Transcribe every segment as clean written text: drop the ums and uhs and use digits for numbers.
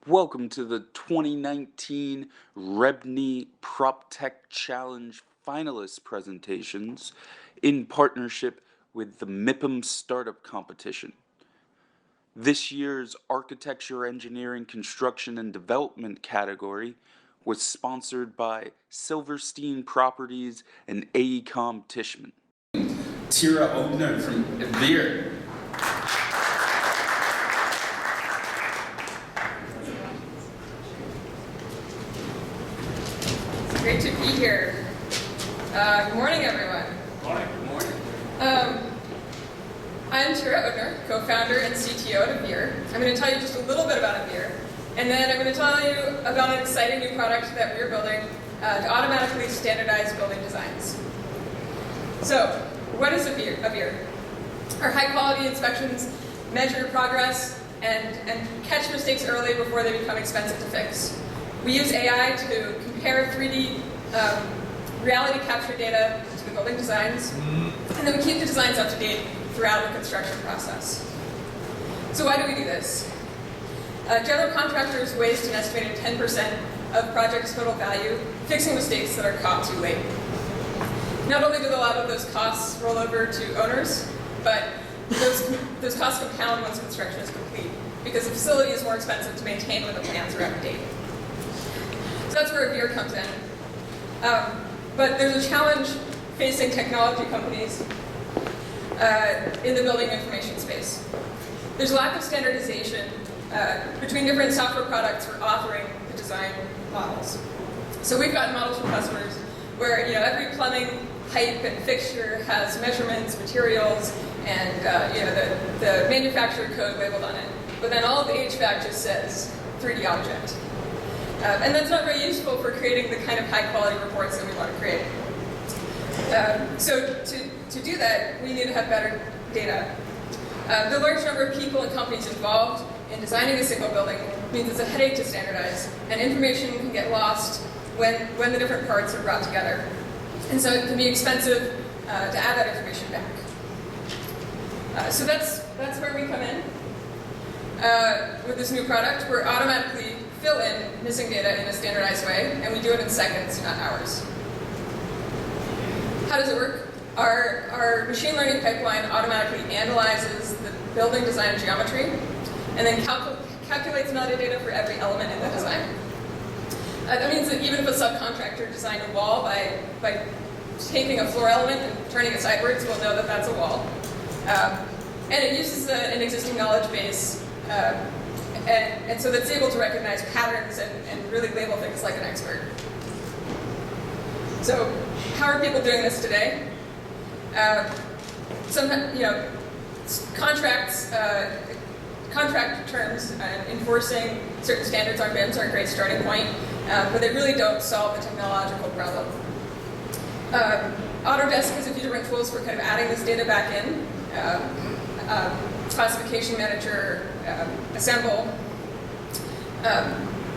Welcome to the 2019 REBNY PropTech Challenge finalist presentations in partnership with the MIPIM Startup Competition. This year's Architecture, Engineering, Construction, and Development category was sponsored by Silverstein Properties and AEC Tishman. Tira Ogner from Avvir. Great to be here. Good morning, everyone. Good morning. I'm Tira Ogner, co-founder and CTO at Avvir. I'm going to tell you just a little bit about Avvir, and then I'm going to tell you about an exciting new product that we're building to automatically standardize building designs. So, what is Avvir? Our high-quality inspections measure progress and catch mistakes early before they become expensive to fix. We use AI to compare 3D reality capture data to the building designs, and then we keep the designs up to date throughout the construction process. So why do we do this? General contractors waste an estimated 10% of projects' total value fixing mistakes that are caught too late. Not only do a lot of those costs roll over to owners, but those costs compound once construction is complete, because the facility is more expensive to maintain when the plans are out of date. So that's where Avvir comes in. But there's a challenge facing technology companies in the building information space. There's a lack of standardization between different software products for authoring the design models. So we've gotten models from customers where every plumbing pipe and fixture has measurements, materials, and the manufacturer code labeled on it. But then all of the HVAC just says 3D object. And that's not very useful for creating the kind of high-quality reports that we want to create. So to do that, we need to have better data. The large number of people and companies involved in designing a single building means it's a headache to standardize, and information can get lost when the different parts are brought together. And so it can be expensive to add that information back. So that's where we come in. With this new product, we're automatically fill in missing data in a standardized way, and we do it in seconds, not hours. How does it work? Our machine learning pipeline automatically analyzes the building design geometry, and then calculates metadata for every element in the design. That means that even if a subcontractor designed a wall by taking a floor element and turning it sideways, we'll know that that's a wall. And it uses an existing knowledge base, and so that's able to recognize patterns and really label things like an expert. So how are people doing this today? Sometimes, contract terms and enforcing certain standards on BIMs are a great starting point, but they really don't solve the technological problem. Autodesk has a few different tools for kind of adding this data back in. Classification Manager, Assemble,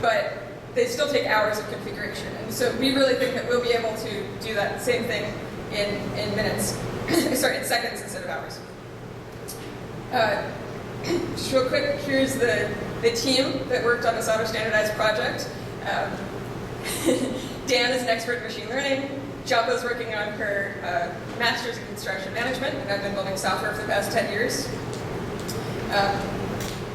but they still take hours of configuration. And so we really think that we'll be able to do that same thing in minutes, sorry, in seconds instead of hours. Just real quick, here's the team that worked on this auto-standardized project. Dan is an expert in machine learning. Japa's working on her master's in construction management, and I've been building software for the past 10 years.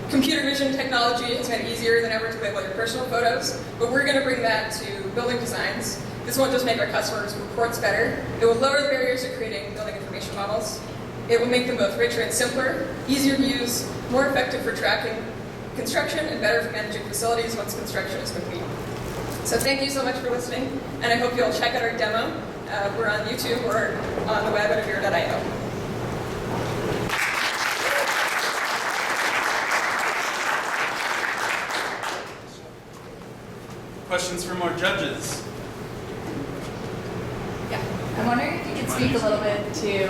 Computer vision technology has made it easier than ever to label your personal photos, but we're going to bring that to building designs. This won't just make our customers' reports better. It will lower the barriers to creating building information models. It will make them both richer and simpler, easier to use, more effective for tracking construction, and better for managing facilities once construction is complete. So thank you so much for listening, and I hope you'll check out our demo. We're on YouTube or on the web at avvir.io. Questions from our judges? Yeah, I'm wondering if you could speak a little bit to,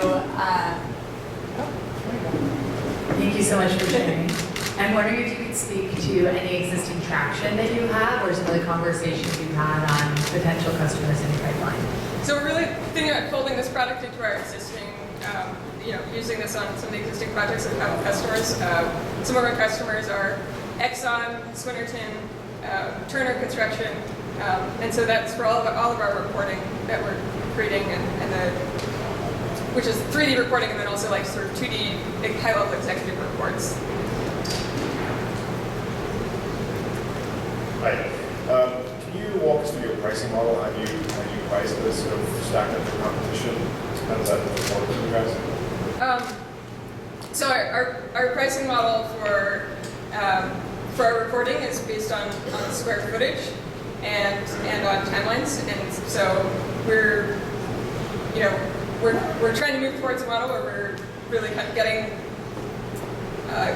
thank you so much for sharing. I'm wondering if you could speak to any existing traction that you have or some of the conversations you've had on potential customers in your pipeline. So we're really thinking about folding this product into our existing, using this on some of the existing projects that we have with customers. Some of our customers are Exxon, Swinnerton, Turner Construction, and so that's for all of our reporting that we're creating, which is 3D reporting and then also like sort of 2D big high-level executive reports. Hi. Can you walk us through your pricing model? How do you price this sort of stacked up for competition? How does that work for you guys? So our pricing model for our reporting is based on square footage and on timelines, and so we're trying to move towards a model where we're really kind of getting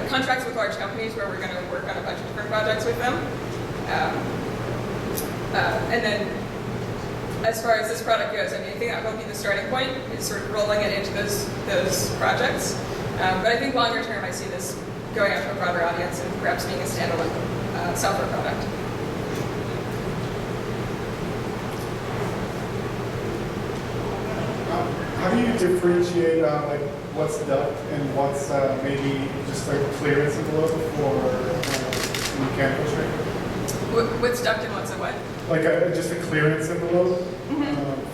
contracts with large companies where we're going to work on a bunch of different projects with them. And then as far as this product goes, I mean, I think that will be the starting point, is sort of rolling it into those projects. But I think longer term, I see this going out to a broader audience and perhaps being a standalone software product. How do you differentiate like what's duct and what's maybe just like clearance envelope for mechanical trade? What's duct and what's a what? Like just a clearance envelope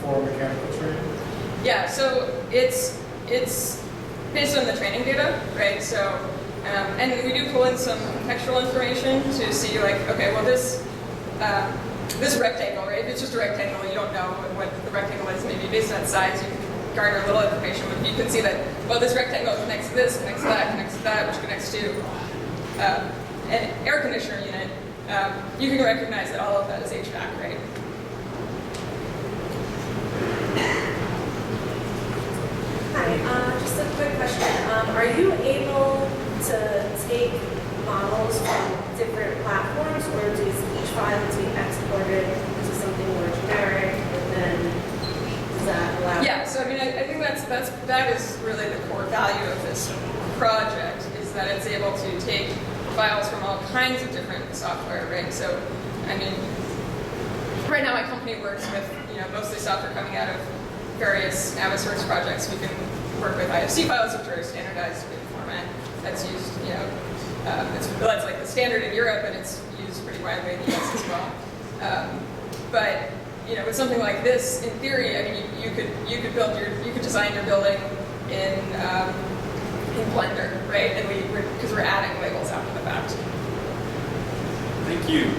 for mechanical trade? Yeah, so it's based on the training data, right? So, and we do pull in some contextual information to see like, okay, well this rectangle, right? If it's just a rectangle, you don't know what the rectangle is. Maybe based on size, you can garner a little information, but you can see that, well, this rectangle connects to this, connects to that, which connects to an air conditioner unit. You can recognize that all of that is HVAC, right? Hi, just a quick question. Are you able to take models from different platforms, or does each file need to be exported to something more generic, and then does that allow? Yeah, so I mean, I think that is really the core value of this project, is that it's able to take files from all kinds of different software, right? So, I mean, right now my company works with, mostly software coming out of various Avvir projects. We can work with IFC files, which are a standardized big format that's used, that's like the standard in Europe, and it's used pretty widely in the US as well. But with something like this, in theory, I mean, you could design your building in Blender, right? And because we're adding labels after the fact. Thank you.